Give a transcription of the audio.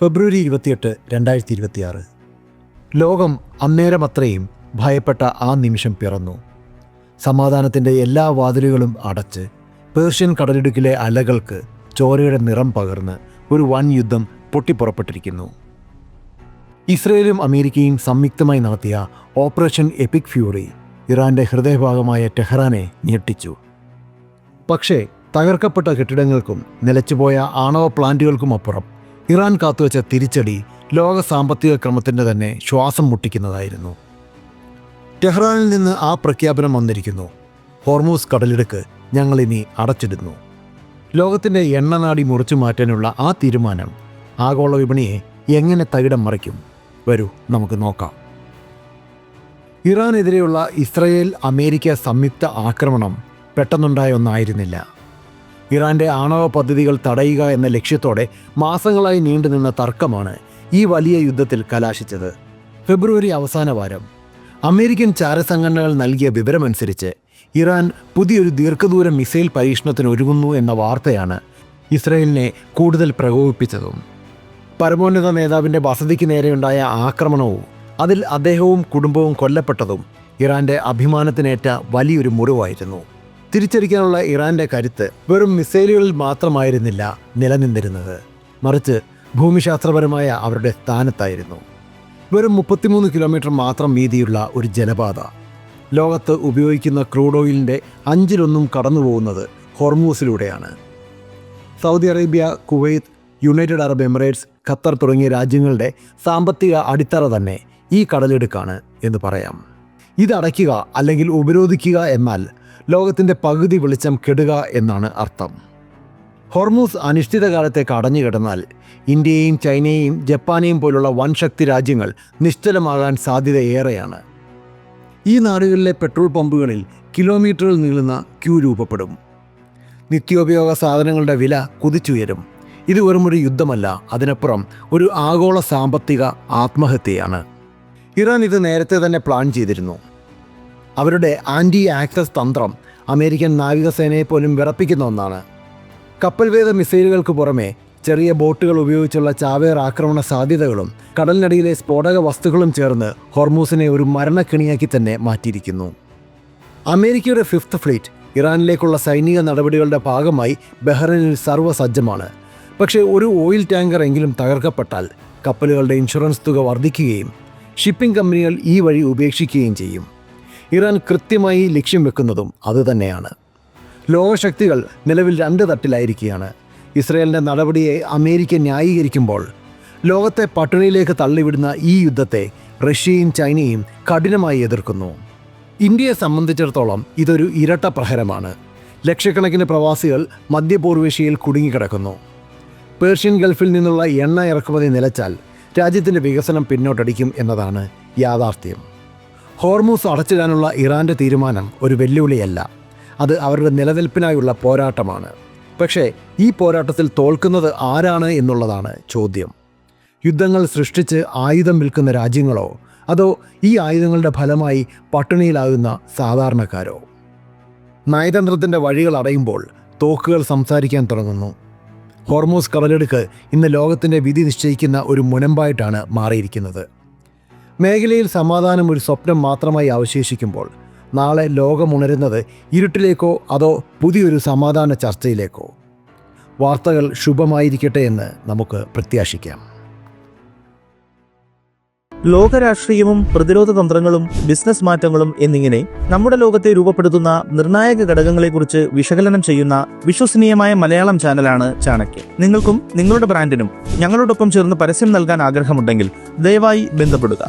ഫെബ്രുവരി 28, 2026. ലോകം അന്നേരമത്രയും ഭയപ്പെട്ട ആ നിമിഷം പിറന്നു. സമാധാനത്തിൻ്റെ എല്ലാ വാതിലുകളും അടച്ച് പേർഷ്യൻ കടലിടുക്കിലെ അലകൾക്ക് ചോരയുടെ നിറം പകർന്ന് ഒരു വൻ യുദ്ധം പൊട്ടിപ്പുറപ്പെട്ടിരിക്കുന്നു. ഇസ്രയേലും അമേരിക്കയും സംയുക്തമായി നടത്തിയ ഓപ്പറേഷൻ എപ്പിക് ഫ്യൂറി ഇറാൻ്റെ ഹൃദയഭാഗമായ ടെഹ്റാനെ ഞെട്ടിച്ചു. പക്ഷേ തകർക്കപ്പെട്ട കെട്ടിടങ്ങൾക്കും നിലച്ചുപോയ ആണവ പ്ലാന്റുകൾക്കുമപ്പുറം ഇറാൻ കാത്തുവച്ച തിരിച്ചടി ലോക സാമ്പത്തിക ക്രമത്തിൻ്റെ തന്നെ ശ്വാസം മുട്ടിക്കുന്നതായിരുന്നു. ടെഹ്റാനിൽ നിന്ന് ആ പ്രഖ്യാപനം വന്നിരിക്കുന്നു: ഹോർമൂസ് കടലിടുക്ക് ഞങ്ങളിനി അടച്ചിടുന്നു. ലോകത്തിൻ്റെ എണ്ണനാടി മുറിച്ചു മാറ്റാനുള്ള ആ തീരുമാനം ആഗോള വിപണിയെ എങ്ങനെ തകിടം മറിക്കും? വരൂ നമുക്ക് നോക്കാം. ഇറാനെതിരെയുള്ള ഇസ്രയേൽ അമേരിക്ക സംയുക്ത ആക്രമണം പെട്ടെന്നുണ്ടായ ഒന്നായിരുന്നില്ല. ഇറാൻ്റെ ആണവ പദ്ധതികൾ തടയുക എന്ന ലക്ഷ്യത്തോടെ മാസങ്ങളായി നീണ്ടുനിന്ന തർക്കമാണ് ഈ വലിയ യുദ്ധത്തിൽ കലാശിച്ചത്. ഫെബ്രുവരി അവസാന വാരം അമേരിക്കൻ ചാരസംഘടനകൾ നൽകിയ വിവരമനുസരിച്ച് ഇറാൻ പുതിയൊരു ദീർഘദൂര മിസൈൽ പരീക്ഷണത്തിന് ഒരുങ്ങുന്നു എന്ന വാർത്തയാണ് ഇസ്രയേലിനെ കൂടുതൽ പ്രകോപിപ്പിച്ചതും. പരമോന്നത നേതാവിൻ്റെ വസതിക്ക് നേരെയുണ്ടായ ആക്രമണവും അതിൽ അദ്ദേഹവും കുടുംബവും കൊല്ലപ്പെട്ടതും ഇറാൻ്റെ അഭിമാനത്തിനേറ്റ വലിയൊരു മുറിവായിരുന്നു. തിരിച്ചടിക്കാനുള്ള ഇറാൻ്റെ കരുത്ത് വെറും മിസൈലുകളിൽ മാത്രമായിരുന്നില്ല നിലനിന്നിരുന്നത്, മറിച്ച് ഭൂമിശാസ്ത്രപരമായ അവരുടെ സ്ഥാനത്തായിരുന്നു. വെറും 33 കിലോമീറ്റർ മാത്രം വീതിയുള്ള ഒരു ജലപാത, ലോകത്ത് ഉപയോഗിക്കുന്ന ക്രൂഡ് ഓയിലിൻ്റെ 1/5 കടന്നുപോകുന്നത് ഹോർമൂസിലൂടെയാണ്. Saudi Arabia, Kuwait, United Arab Emirates, Qatar തുടങ്ങിയ രാജ്യങ്ങളുടെ സാമ്പത്തിക അടിത്തറ തന്നെ ഈ കടലിടുക്കാണ് എന്ന് പറയാം. ഇതടയ്ക്കുക അല്ലെങ്കിൽ ഉപരോധിക്കുക എന്നാൽ ലോകത്തിൻ്റെ പകുതി വെളിച്ചം കെടുക എന്നാണ് അർത്ഥം. ഹോർമൂസ് അനിശ്ചിതകാലത്തേക്ക് അടഞ്ഞു കിടന്നാൽ ഇന്ത്യയെയും ചൈനയെയും ജപ്പാനെയും പോലുള്ള വൻ ശക്തി രാജ്യങ്ങൾ നിശ്ചലമാകാൻ സാധ്യത ഏറെയാണ്. ഈ നാടുകളിലെ പെട്രോൾ പമ്പുകളിൽ കിലോമീറ്ററുകൾ നീളുന്ന ക്യൂ രൂപപ്പെടും. നിത്യോപയോഗ സാധനങ്ങളുടെ വില കുതിച്ചുയരും. ഇത് വെറുമൊരു യുദ്ധമല്ല, അതിനപ്പുറം ഒരു ആഗോള സാമ്പത്തിക ആത്മഹത്യയാണ്. ഇറാൻ ഇത് നേരത്തെ തന്നെ പ്ലാൻ ചെയ്തിരുന്നു. അവരുടെ ആൻറ്റി ആക്സസ് തന്ത്രം അമേരിക്കൻ നാവികസേനയെ പോലും വിറപ്പിക്കുന്ന ഒന്നാണ്. കപ്പൽവേദ മിസൈലുകൾക്ക് പുറമെ ചെറിയ ബോട്ടുകൾ ഉപയോഗിച്ചുള്ള ചാവേർ ആക്രമണ സാധ്യതകളും കടലിനടിയിലെ സ്ഫോടക വസ്തുക്കളും ചേർന്ന് ഹോർമൂസിനെ ഒരു മരണക്കിണിയാക്കി തന്നെ മാറ്റിയിരിക്കുന്നു. അമേരിക്കയുടെ 5th ഫ്ലീറ്റ് ഇറാനിലേക്കുള്ള സൈനിക നടപടികളുടെ ഭാഗമായി ബഹ്റൈനിൽ സർവ്വസജ്ജമാണ്. പക്ഷേ ഒരു ഓയിൽ ടാങ്കർ എങ്കിലും തകർക്കപ്പെട്ടാൽ കപ്പലുകളുടെ ഇൻഷുറൻസ് തുക വർദ്ധിക്കുകയും ഷിപ്പിംഗ് കമ്പനികൾ ഈ വഴി ഉപേക്ഷിക്കുകയും ചെയ്യും. ഇറാൻ കൃത്യമായി ലക്ഷ്യം വെക്കുന്നതും അതുതന്നെയാണ്. ലോകശക്തികൾ നിലവിൽ 2 തട്ടിലായിരിക്കുകയാണ്. ഇസ്രയേലിൻ്റെ നടപടിയെ അമേരിക്ക ന്യായീകരിക്കുമ്പോൾ ലോകത്തെ പട്ടിണിയിലേക്ക് തള്ളിവിടുന്ന ഈ യുദ്ധത്തെ റഷ്യയും ചൈനയും കഠിനമായി എതിർക്കുന്നു. ഇന്ത്യയെ സംബന്ധിച്ചിടത്തോളം ഇതൊരു ഇരട്ട പ്രഹരമാണ്. ലക്ഷക്കണക്കിന് പ്രവാസികൾ മധ്യപൂർവേഷ്യയിൽ കുടുങ്ങിക്കിടക്കുന്നു. പേർഷ്യൻ ഗൾഫിൽ നിന്നുള്ള എണ്ണ ഇറക്കുമതി നിലച്ചാൽ രാജ്യത്തിൻ്റെ വികസനം പിന്നോട്ടടിക്കും എന്നതാണ് യാഥാർത്ഥ്യം. ഹോർമൂസ് അടച്ചിടാനുള്ള ഇറാൻ്റെ തീരുമാനം ഒരു വെല്ലുവിളിയല്ല, അത് അവരുടെ നിലനിൽപ്പിനായുള്ള പോരാട്ടമാണ്. പക്ഷേ ഈ പോരാട്ടത്തിൽ തോൽക്കുന്നത് ആരാണ് എന്നുള്ളതാണ് ചോദ്യം. യുദ്ധങ്ങൾ സൃഷ്ടിച്ച് ആയുധം വിൽക്കുന്ന രാജ്യങ്ങളോ അതോ ഈ ആയുധങ്ങളുടെ ഫലമായി പട്ടിണിയിലാകുന്ന സാധാരണക്കാരോ? നയതന്ത്രത്തിൻ്റെ വഴികൾ അടയുമ്പോൾ തോക്കുകൾ സംസാരിക്കാൻ തുടങ്ങുന്നു. ഹോർമൂസ് കടലിടുക്ക് ഇന്ന് ലോകത്തിൻ്റെ വിധി നിശ്ചയിക്കുന്ന ഒരു മുനമ്പായിട്ടാണ് മാറിയിരിക്കുന്നത്. മേഖലയിൽ സമാധാനം ഒരു സ്വപ്നം മാത്രമായി അവശേഷിക്കുമ്പോൾ നാളെ ലോകമുണരുന്നത് ഇരുട്ടിലേക്കോ അതോ പുതിയൊരു സമാധാന ചർച്ചയിലേക്കോ? വാർത്തകൾ ശുഭമായിരിക്കട്ടെ എന്ന് നമുക്ക് പ്രത്യാശിക്കാം. ലോകരാഷ്ട്രീയവും പ്രതിരോധ തന്ത്രങ്ങളും ബിസിനസ് മാറ്റങ്ങളും എന്നിങ്ങനെ നമ്മുടെ ലോകത്തെ രൂപപ്പെടുത്തുന്ന നിർണായക ഘടകങ്ങളെക്കുറിച്ച് വിശകലനം ചെയ്യുന്ന വിശ്വസനീയമായ മലയാളം ചാനലാണ് ചാണക്യൻ. നിങ്ങൾക്കും നിങ്ങളുടെ ബ്രാൻഡിനും ഞങ്ങളോടൊപ്പം ചേർന്ന് പരസ്യം നൽകാൻ ആഗ്രഹമുണ്ടെങ്കിൽ ദയവായി ബന്ധപ്പെടുക.